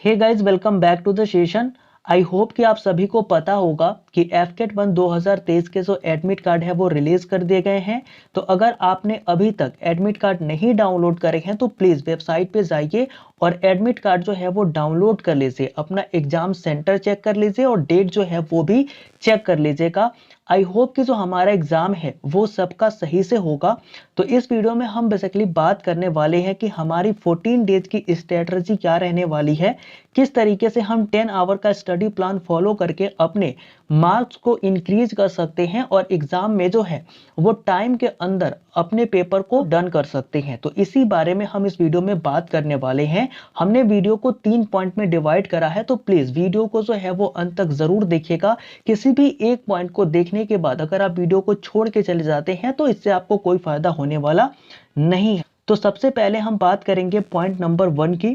Hey guys, welcome back to the session. I hope कि आप सभी को पता होगा कि एफकेट 1 2023 के जो एडमिट कार्ड है वो रिलीज कर दिए गए हैं। तो अगर आपने अभी तक एडमिट कार्ड नहीं डाउनलोड करे हैं तो प्लीज वेबसाइट पे जाइए और एडमिट कार्ड जो है वो डाउनलोड कर लीजिए, अपना एग्जाम सेंटर चेक कर लीजिए और डेट जो है वो भी चेक कर लीजिएगा। आई होप कि जो हमारा एग्जाम है वो सबका सही से होगा। तो इस वीडियो में हम बेसिकली बात करने वाले हैं कि हमारी 14 डेज की स्ट्रेटजी क्या रहने वाली है, किस तरीके से हम 10 आवर का स्टडी प्लान फॉलो करके अपने मार्क्स को इंक्रीज कर सकते हैं और एग्जाम में जो है वो टाइम के अंदर अपने पेपर को डन कर सकते हैं। तो इसी बारे में हम इस वीडियो में बात करने वाले हैं। हमने वीडियो को 3 पॉइंट में डिवाइड करा है, तो प्लीज वीडियो को जो है वो अंत तक जरूर देखिएगा। किसी भी एक पॉइंट को देखने के बाद अगर आप वीडियो को छोड़ के चले जाते हैं तो इससे आपको कोई फायदा होने वाला नहीं है। तो सबसे पहले हम बात करेंगे पॉइंट नंबर 1 की।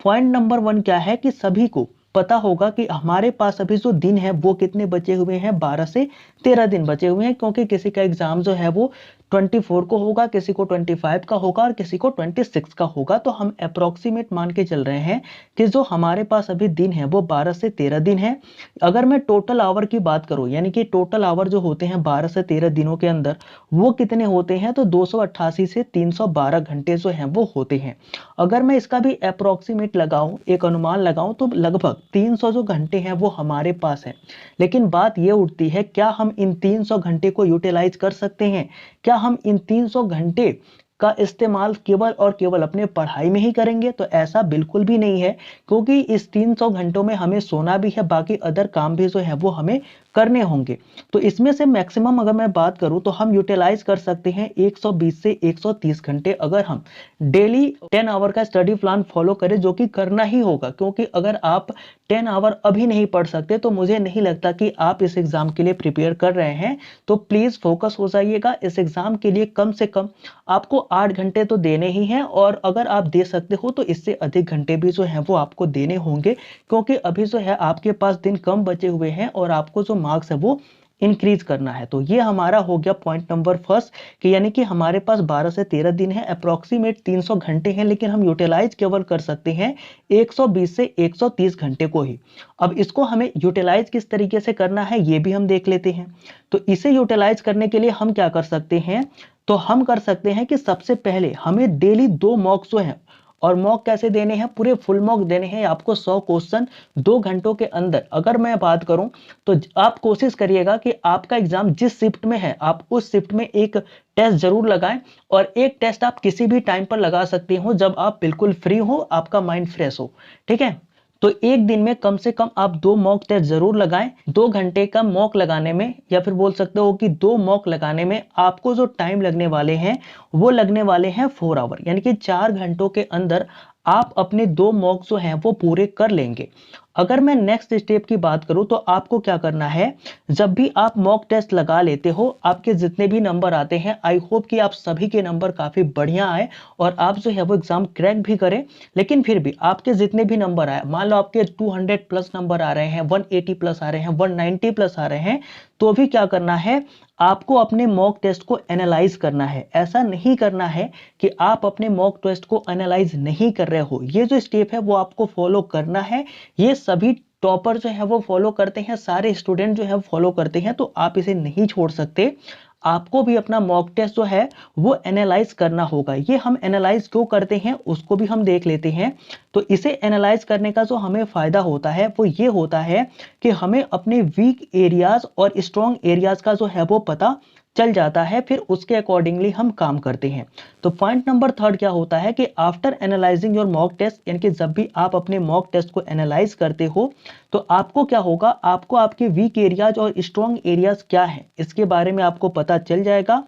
पॉइंट नंबर 1 क्या है कि सभी को पता होगा कि हमारे पास अभी जो दिन है वो कितने बचे हुए हैं, 12 से 13 दिन बचे हुए हैं, क्योंकि किसी का एग्जाम जो है वो 24 को होगा, किसी को 25 का होगा और किसी को 26 का होगा। तो हम अप्रोक्सीमेट मान के चल रहे हैं कि जो हमारे पास अभी दिन है वो 12 से 13 दिन है। अगर मैं टोटल आवर की बात करूं, यानी कि टोटल आवर जो होते हैं 12 से 13 दिनों के अंदर वो कितने होते हैं, तो 288 से 312 घंटे जो हैं वो होते हैं। अगर मैं इसका भी अप्रोक्सीमेट लगाऊं, एक अनुमान लगाऊं, तो लगभग 300 जो घंटे हैं वो हमारे पास है। लेकिन बात ये उठती है, क्या हम इन 300 घंटे को यूटिलाइज कर सकते हैं? क्या हम इन 300 घंटे का इस्तेमाल केवल और केवल अपने पढ़ाई में ही करेंगे? तो ऐसा बिल्कुल भी नहीं है, क्योंकि इस 300 घंटों में हमें सोना भी है, बाकी अदर काम भी जो है वो हमें करने होंगे। तो इसमें से मैक्सिमम अगर मैं बात करूं तो हम यूटिलाइज कर सकते हैं 120 से 130 घंटे, अगर हम डेली 10 आवर का स्टडी प्लान फॉलो करें, जो कि करना ही होगा। क्योंकि अगर आप 10 आवर अभी नहीं पढ़ सकते तो मुझे नहीं लगता कि आप इस एग्जाम के लिए प्रिपेयर कर रहे हैं। तो प्लीज फोकस हो जाइएगा। इस एग्जाम के लिए कम से कम आपको 8 घंटे तो देने ही हैं, और अगर आप दे सकते हो तो इससे अधिक घंटे भी जो है वो आपको देने होंगे, क्योंकि अभी जो है आपके पास दिन कम बचे हुए हैं और आपको जो मार्क्स है वो इंक्रीज करना है। तो ये हमारा हो गया पॉइंट नंबर फर्स्ट, कि यानी कि हमारे पास 12 से 13 दिन है, अप्रोक्सीमेट 300 घंटे हैं, लेकिन हम यूटिलाइज केवल कर सकते हैं 120 से 130 घंटे को ही। अब इसको हमें यूटिलाइज किस तरीके से करना है ये भी हम देख लेते हैं। तो इसे यूटिलाइज करने के लिए हम क्या कर सकते हैं, तो हम कर सकते हैं कि सबसे पहले हमें डेली 2 मॉक जो हैं, और मॉक कैसे देने हैं, पूरे फुल मॉक देने हैं आपको 100 क्वेश्चन 2 घंटों के अंदर। अगर मैं बात करूं तो आप कोशिश करिएगा कि आपका एग्जाम जिस शिफ्ट में है आप उस शिफ्ट में एक टेस्ट जरूर लगाएं, और एक टेस्ट आप किसी भी टाइम पर लगा सकते हो जब आप बिल्कुल फ्री हो, आपका माइंड फ्रेश हो। ठीक है, तो एक दिन में कम से कम आप 2 मॉक टेस्ट जरूर लगाएं। 2 घंटे का मॉक लगाने में, या फिर बोल सकते हो कि 2 मॉक लगाने में आपको जो टाइम लगने वाले हैं वो लगने वाले हैं 4 आवर, यानी कि 4 घंटों के अंदर आप अपने 2 मॉक जो हैं वो पूरे कर लेंगे। अगर मैं नेक्स्ट स्टेप की बात करूं तो आपको क्या करना है, जब भी आप मॉक टेस्ट लगा लेते हो, आपके जितने भी नंबर आते हैं, आई होप कि आप सभी के नंबर काफी बढ़िया आए और आप जो है वो एग्जाम क्रैक भी करें। लेकिन फिर भी आपके जितने भी नंबर आए, मान लो आपके 200 प्लस नंबर आ रहे हैं, 180 प्लस आ रहे हैं, 190 प्लस आ रहे हैं, तो भी क्या करना है, आपको अपने मॉक टेस्ट को एनालाइज करना है। ऐसा नहीं करना है कि आप अपने मॉक टेस्ट को एनालाइज नहीं कर रहे हो। ये जो स्टेप है वो आपको फॉलो करना है। ये सभी टॉपर जो है वो फॉलो करते हैं, सारे स्टूडेंट जो है फॉलो करते हैं, तो आप इसे नहीं छोड़ सकते। आपको भी अपना मॉक टेस्ट जो है वो एनालाइज करना होगा। ये हम एनालाइज क्यों करते हैं उसको भी हम देख लेते हैं। तो इसे एनालाइज करने का जो हमें फायदा होता है वो ये होता है कि हमें अपने वीक एरियाज और स्ट्रॉन्ग एरियाज का जो है वो पता चल जाता है, फिर उसके अकॉर्डिंगली हम काम करते हैं। तो पॉइंट नंबर 3 क्या होता है कि after analysing your mock test, यानी कि जब भी आप अपने मॉक टेस्ट को एनालाइज करते हो तो आपको क्या होगा, आपको आपके वीक एरियाज और स्ट्रॉन्ग एरियाज क्या है इसके बारे में आपको पता चल जाएगा।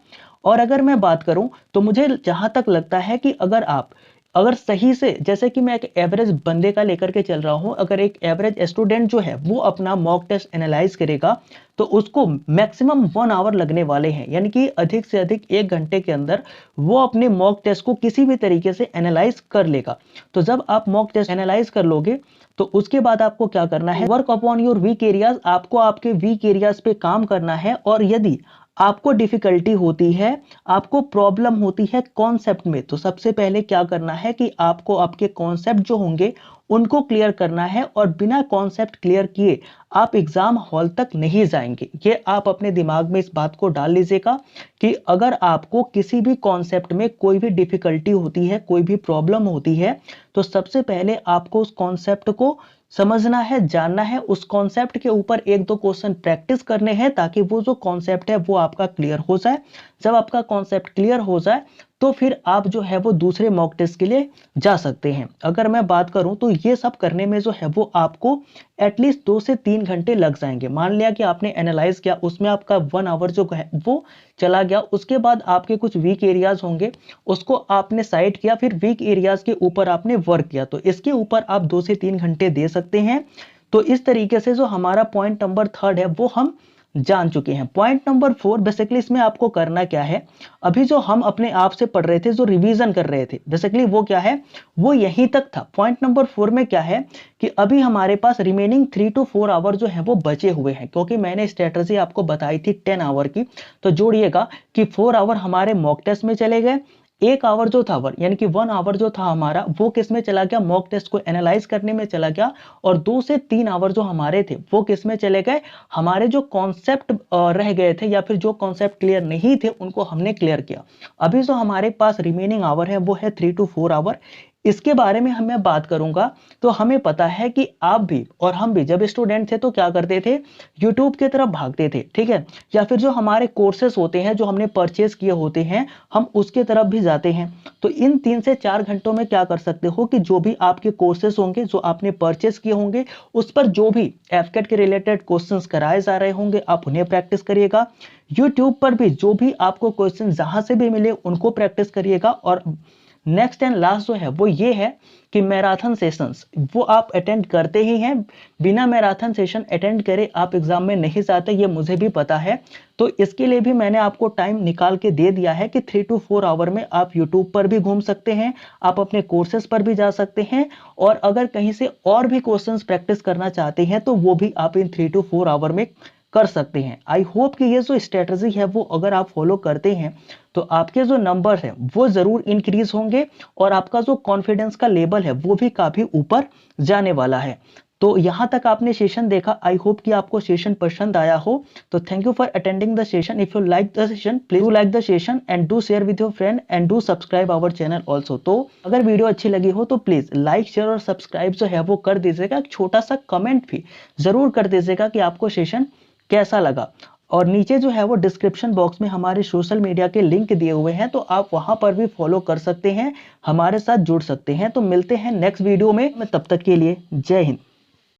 और अगर मैं बात करूं तो मुझे जहां तक लगता है कि अगर सही से, जैसे कि मैं एक एवरेज बंदे का लेकर के चल रहा हूं, अगर एक एवरेज स्टूडेंट जो है वो अपना मॉक टेस्ट एनालाइज करेगा तो उसको मैक्सिमम 1 आवर लगने वाले हैं, यानी कि अधिक से अधिक 1 घंटे के अंदर वो अपने मॉक टेस्ट को किसी भी तरीके से एनालाइज कर लेगा। तो जब आप मॉक टेस्ट एनालाइज कर लोगे तो उसके बाद आपको क्या करना है, work upon your weak areas, आपको आपके वीक एरियाज पे काम करना है। और यदि आपको डिफिकल्टी होती है, आपको प्रॉब्लम होती है कॉन्सेप्ट में, तो सबसे पहले क्या करना है कि आपको आपके कॉन्सेप्ट जो होंगे उनको क्लियर करना है और बिना कॉन्सेप्ट क्लियर किए आप एग्जाम हॉल तक नहीं जाएंगे। ये आप अपने दिमाग में इस बात को डाल लीजिएगा कि अगर आपको किसी भी कॉन्सेप्ट में कोई भी डिफिकल्टी होती है, कोई भी प्रॉब्लम होती है, तो सबसे पहले आपको उस कॉन्सेप्ट को समझना है, जानना है, उस कॉन्सेप्ट के ऊपर एक दो क्वेश्चन प्रैक्टिस करने हैं ताकि वो जो कॉन्सेप्ट है वो आपका क्लियर हो जाए। जब आपका कॉन्सेप्ट क्लियर हो जाए तो फिर आप जो है वो दूसरे मॉक टेस्ट के लिए जा सकते हैं। अगर मैं बात करूं तो ये सब करने में जो है वो आपको एटलीस्ट 2 से 3 घंटे लग जाएंगे। मान लिया कि आपने एनालाइज किया, उसमें आपका 1 आवर जो है वो चला गया, उसके बाद आपके कुछ वीक एरियाज होंगे, उसको आपने साइड किया, फिर वीक एरियाज के ऊपर आपने वर्क किया, तो इसके ऊपर आप 2 से 3 घंटे दे सकते हैं। तो इस तरीके से जो हमारा पॉइंट नंबर 3 है वो हम जान चुके हैं। पॉइंट नंबर 4 बेसिकली इसमें आपको करना क्या है, अभी जो हम अपने आप से पढ़ रहे थे, जो रिवीजन कर रहे थे, बेसिकली वो क्या है, वो यहीं तक था। पॉइंट नंबर 4 में क्या है कि अभी हमारे पास रिमेनिंग 3 to 4 आवर जो है वो बचे हुए हैं, क्योंकि मैंने स्ट्रेटजी आपको बताई थी 10 आवर की। तो जोड़िएगा कि 4 आवर हमारे मॉक टेस्ट में चले गए, 1 आवर जो था यानी कि 1 आवर जो था हमारा वो किस में चला गया, मॉक टेस्ट को एनालाइज करने में चला गया, और 2 से 3 आवर जो हमारे थे वो किस में चले गए, हमारे जो कॉन्सेप्ट रह गए थे या फिर जो कॉन्सेप्ट क्लियर नहीं थे उनको हमने क्लियर किया। अभी जो हमारे पास रिमेनिंग आवर है वो है 3 to 4 आवर। इसके बारे में मैं बात करूंगा तो हमें पता है कि आप भी और हम भी जब स्टूडेंट थे तो क्या करते थे, यूट्यूब की तरफ भागते थे, ठीक है, या फिर जो हमारे कोर्सेस होते हैं जो हमने परचेज किए होते हैं हम उसके तरफ भी जाते हैं। तो इन 3 से 4 घंटों में क्या कर सकते हो कि जो भी आपके कोर्सेस होंगे, जो आपने परचेज किए होंगे, उस पर जो भी एफकेट के रिलेटेड क्वेश्चंस कराए जा रहे होंगे आप उन्हें प्रैक्टिस करिएगा। यूट्यूब पर भी जो भी आपको क्वेश्चन जहां से भी मिले उनको प्रैक्टिस करिएगा। और नेक्स्ट एंड लास्ट जो है वो ये है कि मैराथन सेशंस वो आप अटेंड करते ही हैं। बिना मैराथन सेशन अटेंड करे आप एग्जाम में नहीं जाते, ये मुझे भी पता है। तो इसके लिए भी मैंने आपको टाइम निकाल के दे दिया है कि 3 to 4 आवर में आप यूट्यूब पर भी घूम सकते हैं, आप अपने कोर्सेज पर भी जा सकते हैं, और अगर कहीं से और भी क्वेश्चंस प्रैक्टिस करना चाहते हैं तो वो भी आप इन 3 to 4 आवर में कर सकते हैं। आई होप कि ये जो स्ट्रेटजी है वो अगर आप फॉलो करते हैं तो आपके जो नंबर है वो जरूर इंक्रीज होंगे और आपका जो कॉन्फिडेंस का लेवल है वो भी काफी ऊपर जाने वाला है। तो यहां तक आपने सेशन देखा, आई होप कि आपको सेशन पसंद आया हो। तो thank you for attending the session. If you like the session please do like the session and do share with your friend and do subscribe our channel also. तो अगर video अच्छी लगी हो तो प्लीज लाइक शेयर और subscribe जो है वो कर दीजिएगा। एक छोटा सा कमेंट भी जरूर कर दीजिएगा कि आपको सेशन कैसा लगा। और नीचे जो है वो डिस्क्रिप्शन बॉक्स में हमारे सोशल मीडिया के लिंक दिए हुए हैं, तो आप वहां पर भी फॉलो कर सकते हैं, हमारे साथ जुड़ सकते हैं। तो मिलते हैं नेक्स्ट वीडियो में, तब तक के लिए जय हिंद।